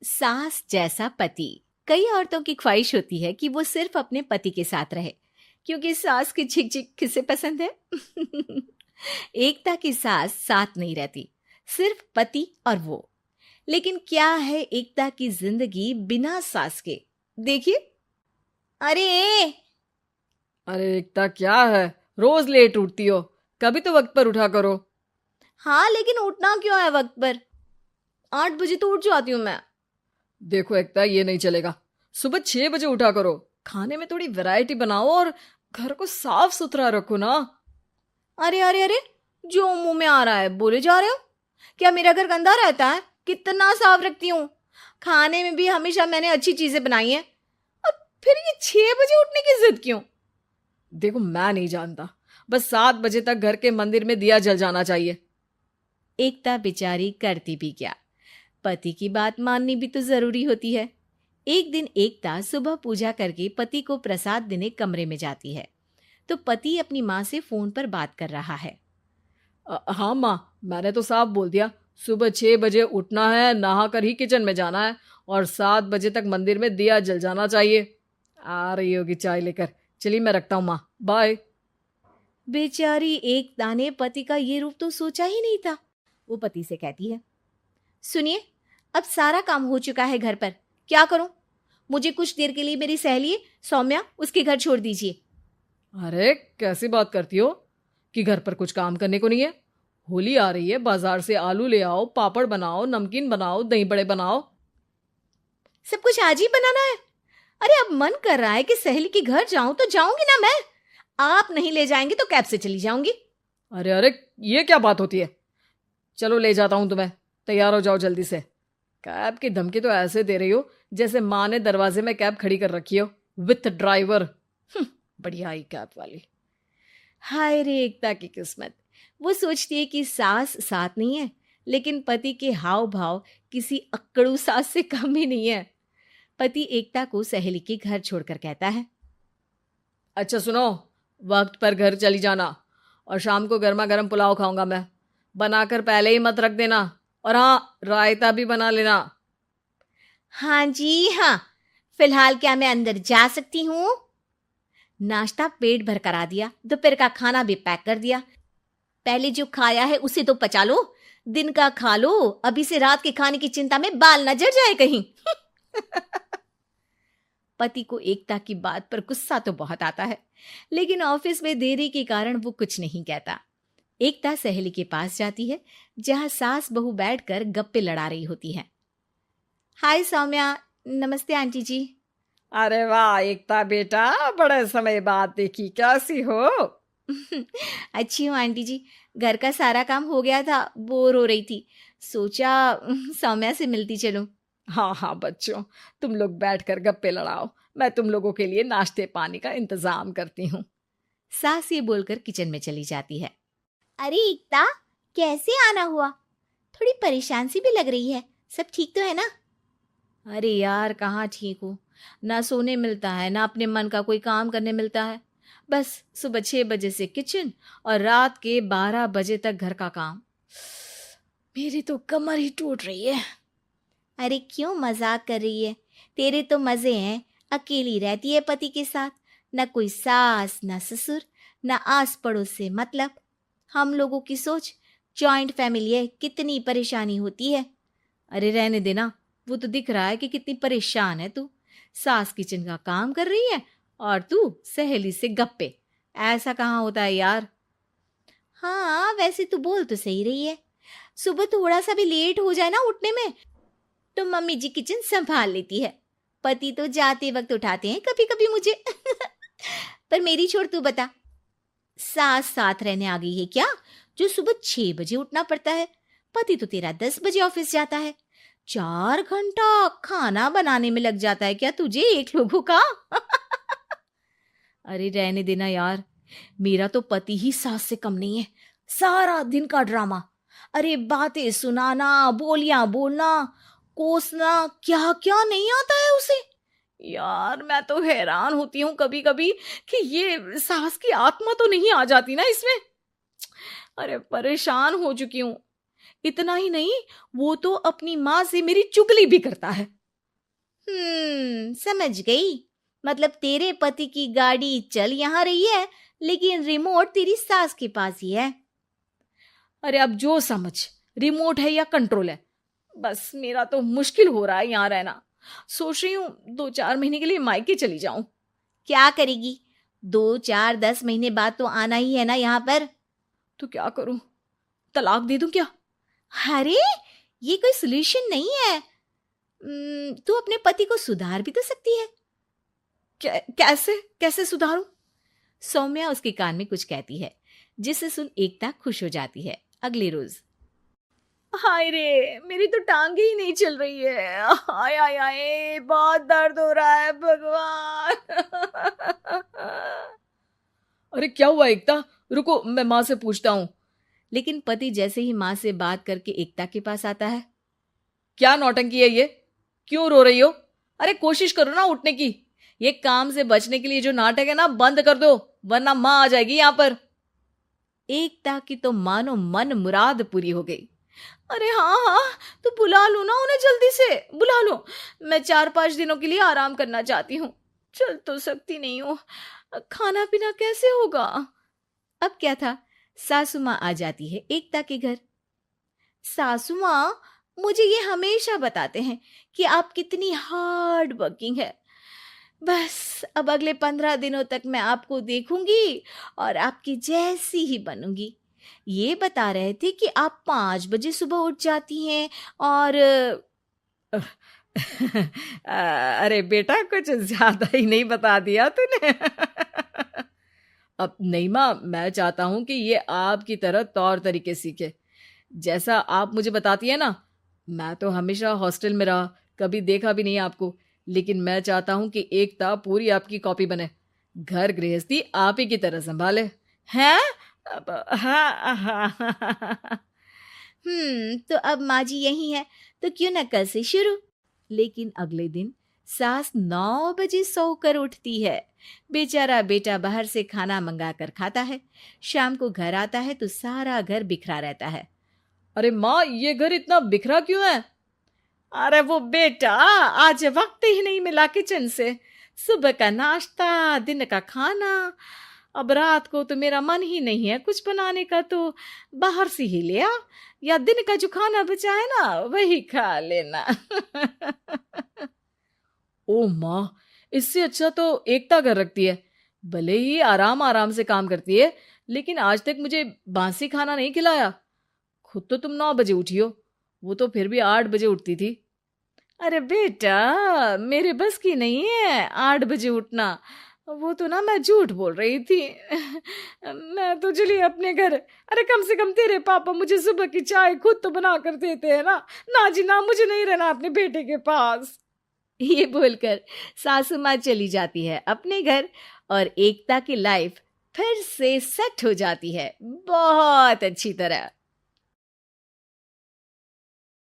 सास जैसा पति। कई औरतों की ख्वाहिश होती है कि वो सिर्फ अपने पति के साथ रहे, क्योंकि सास की झिक झिक किसे पसंद है। एकता की सास साथ नहीं रहती, सिर्फ पति और वो। लेकिन क्या है एकता की जिंदगी बिना सास के? देखिए। अरे, अरे एकता, क्या है? रोज लेट उठती हो। कभी तो वक्त पर उठा करो। हाँ लेकिन उठना क्यों है वक्त पर? 8 बजे तो उठ जाती हूँ मैं। देखो एकता, ये नहीं चलेगा। सुबह 6 बजे उठा करो। खाने में थोड़ी वैरायटी बनाओ और घर को साफ सुथरा रखो ना। अरे अरे अरे, जो मुंह में आ रहा है बोले जा रहे हो। क्या मेरा घर गंदा रहता है? कितना साफ रखती हूँ। खाने में भी हमेशा मैंने अच्छी चीजें बनाई हैं। अब फिर ये 6 बजे उठने की जिद क्यों? देखो, मैं नहीं जानता। बस 7 बजे तक घर के मंदिर में दिया जल जाना चाहिए। एकता बेचारी करती भी क्या, पति की बात माननी भी तो जरूरी होती है। एक दिन एकता सुबह पूजा करके पति को प्रसाद देने कमरे में जाती है, तो पति अपनी माँ से फोन पर बात कर रहा है। हाँ माँ, मैंने तो साफ बोल दिया। सुबह 6 बजे उठना है, नहा कर ही किचन में जाना है और 7 बजे तक मंदिर में दिया जल जाना चाहिए। आ रही होगी चाय लेकर। चलिए मैं रखता हूँ माँ, बाय। बेचारी एकता ने पति का ये रूप तो सोचा ही नहीं था। वो पति से कहती है, सुनिए, अब सारा काम हो चुका है घर पर, क्या करूं? मुझे कुछ देर के लिए मेरी सहेली सौम्या उसके घर छोड़ दीजिए। अरे कैसी बात करती हो कि घर पर कुछ काम करने को नहीं है? होली आ रही है, बाजार से आलू ले आओ, पापड़ बनाओ, नमकीन बनाओ, दही बड़े बनाओ। सब कुछ आज ही बनाना है? अरे अब मन कर रहा है कि सहेली के घर जाऊं तो जाऊंगी ना मैं। आप नहीं ले जाएंगे तो कैब से चली जाऊंगी। अरे अरे, ये क्या बात होती है? चलो ले जाता हूँ तुम्हें। तैयार हो जाओ जल्दी से। कैब की धमकी तो ऐसे दे रही हो जैसे माँ ने दरवाजे में कैब खड़ी कर रखी हो, विथ ड्राइवर। बढ़िया आई कैब वाली। हाय रे एकता की किस्मत। वो सोचती है कि सास साथ नहीं है, लेकिन पति के हाव भाव किसी अक्कड़ू सास से कम ही नहीं है। पति एकता को सहेली के घर छोड़कर कहता है, अच्छा सुनो, वक्त पर घर चली जाना और शाम को गर्मा गर्म पुलाव खाऊंगा मैं। बनाकर पहले ही मत रख देना। और हाँ, रायता भी बना लेना। हाँ जी हाँ, फिलहाल क्या मैं अंदर जा सकती हूँ? नाश्ता पेट भर करा दिया, दोपहर का खाना भी पैक कर दिया। पहले जो खाया है उसे तो पचा लो, दिन का खा लो, अभी से रात के खाने की चिंता में बाल न जड़ जाए कहीं। पति को एकता की बात पर गुस्सा तो बहुत आता है, लेकिन ऑफिस में देरी के कारण वो कुछ नहीं कहता। एकता सहेली के पास जाती है, जहां सास बहू बैठकर गप्पे लड़ा रही होती हैं। हाय सौम्या। नमस्ते आंटी जी। अरे वाह एकता बेटा, बड़े समय बाद देखी, कैसी हो? अच्छी हूँ आंटी जी। घर का सारा काम हो गया था, बोर हो रही थी, सोचा सौम्या से मिलती चलूं। हाँ हाँ बच्चों, तुम लोग बैठकर गप्पे लड़ाओ। मैं तुम लोगों के लिए नाश्ते पानी का इंतजाम करती हूँ। सास ये बोलकर किचन में चली जाती है। अरे एकता, कैसे आना हुआ? थोड़ी परेशान सी भी लग रही है, सब ठीक तो है ना? अरे यार, कहाँ ठीक हूँ। ना सोने मिलता है, ना अपने मन का कोई काम करने मिलता है। बस सुबह 6 बजे से किचन और रात के 12 बजे तक घर का काम। मेरी तो कमर ही टूट रही है। अरे क्यों मजाक कर रही है? तेरे तो मजे हैं, अकेली रहती है पति के साथ, न कोई सास न ससुर, न आस पड़ोस से मतलब। हम लोगों की सोच, जॉइंट फैमिली है, कितनी परेशानी होती है। अरे रहने देना, वो तो दिख रहा है कि कितनी परेशान है तू। सास किचन का काम कर रही है और तू सहेली से गप्पे। ऐसा कहाँ होता है यार। हाँ वैसे तू बोल तो सही रही है। सुबह थोड़ा सा भी लेट हो जाए ना उठने में, तो मम्मी जी किचन संभाल लेती है। पति तो जाते वक्त उठाते हैं कभी कभी मुझे। पर मेरी छोड़, तू बता, सास साथ रहने आ गई है क्या, जो सुबह 6 बजे उठना पड़ता है? पति तो तेरा 10 बजे ऑफिस जाता है। 4 घंटा खाना बनाने में लग जाता है क्या तुझे, एक लोगों का? अरे रहने देना यार, मेरा तो पति ही सास से कम नहीं है। सारा दिन का ड्रामा, अरे बातें सुनाना, बोलियां बोलना, कोसना, क्या क्या नहीं आता है उसे। यार मैं तो हैरान होती हूँ कभी कभी कि ये सास की आत्मा तो नहीं आ जाती ना इसमें। अरे परेशान हो चुकी हूँ। इतना ही नहीं, वो तो अपनी माँ से मेरी चुगली भी करता है। समझ गई। मतलब तेरे पति की गाड़ी चल यहाँ रही है, लेकिन रिमोट तेरी सास के पास ही है। अरे अब जो समझ, रिमोट है या कंट्रोल है, बस मेरा तो मुश्किल हो रहा है यहाँ रहना। सोच रही हूँ 2-4 महीने के लिए मायके चली जाऊं। क्या करेगी? 2-4-10 महीने बाद तो आना ही है ना यहाँ पर। तो क्या करूं, तलाक दे दूं क्या? अरे ये कोई सोल्यूशन नहीं है। तू अपने पति को सुधार भी तो सकती है। कैसे कैसे सुधारूं? सौम्या उसके कान में कुछ कहती है, जिसे सुन एकता खुश हो जाती है। अगले रोज, हाय रे, मेरी तो टांगे ही नहीं चल रही है। हाय हाय हाय, बहुत दर्द हो रहा है भगवान। अरे क्या हुआ एकता, रुको मैं माँ से पूछता हूँ। लेकिन पति जैसे ही माँ से बात करके एकता के पास आता है। क्या नौटंकी है ये, क्यों रो रही हो? अरे कोशिश करो ना उठने की। ये काम से बचने के लिए जो नाटक है ना, बंद कर दो, वरना माँ आ जाएगी यहाँ पर। एकता की तो मानो मन मुराद पूरी हो गई। अरे हाँ हाँ, तो बुला लो ना उन्हें, जल्दी से बुला लो। मैं 4-5 दिनों के लिए आराम करना चाहती हूँ, चल तो सकती नहीं हूँ। खाना पीना कैसे होगा? अब क्या था, सासू माँ आ जाती है एकता के घर। सासू माँ, मुझे ये हमेशा बताते हैं कि आप कितनी हार्ड वर्किंग है। बस अब अगले 15 दिनों तक मैं आपको देखूंगी और आपकी जैसी ही बनूंगी। ये बता रहे थे कि आप 5 बजे सुबह उठ जाती हैं और अरे बेटा, कुछ ज्यादा ही नहीं बता दिया तूने। अब नहीं माँ, मैं चाहता हूं कि ये आपकी तरह तौर तरीके सीखे, जैसा आप मुझे बताती है ना। मैं तो हमेशा हॉस्टल में रहा, कभी देखा भी नहीं आपको, लेकिन मैं चाहता हूं कि एकता पूरी आपकी कॉपी बने, घर गृहस्थी आप ही की तरह संभाले। हैं? हाँ। तो अब माँ जी यही है, तो क्यों ना कल से शुरू। लेकिन अगले दिन सास 9 बजे सोकर उठती है। बेचारा बेटा बाहर से खाना मंगा कर खाता है। शाम को घर आता है तो सारा घर बिखरा रहता है। अरे माँ, ये घर इतना बिखरा क्यों है? अरे वो बेटा, आज वक्त ही नहीं मिला किचन से। सुबह का नाश्ता, दिन का खाना, अब रात को तो मेरा मन ही नहीं है कुछ बनाने का, तो बाहर से ही ले आ, या दिन का जो खाना बचा है ना वही खा लेना। ओ माँ, इससे अच्छा तो एकता घर रखती है, भले ही आराम आराम से काम करती है, लेकिन आज तक मुझे बासी खाना नहीं खिलाया। खुद तो तुम 9 बजे उठी हो, वो तो फिर भी 8 बजे उठती थी। अरे बेटा, मेरे बस की नहीं है 8 बजे उठना, वो तो ना मैं झूठ बोल रही थी। मैं तो चली अपने घर। अरे कम से कम तेरे पापा मुझे सुबह की चाय खुद तो बना कर देते हैं ना। ना जी ना, मुझे नहीं रहना अपने बेटे के पास। ये बोलकर सासू माँ चली जाती है अपने घर और एकता की लाइफ फिर से सेट हो जाती है बहुत अच्छी तरह।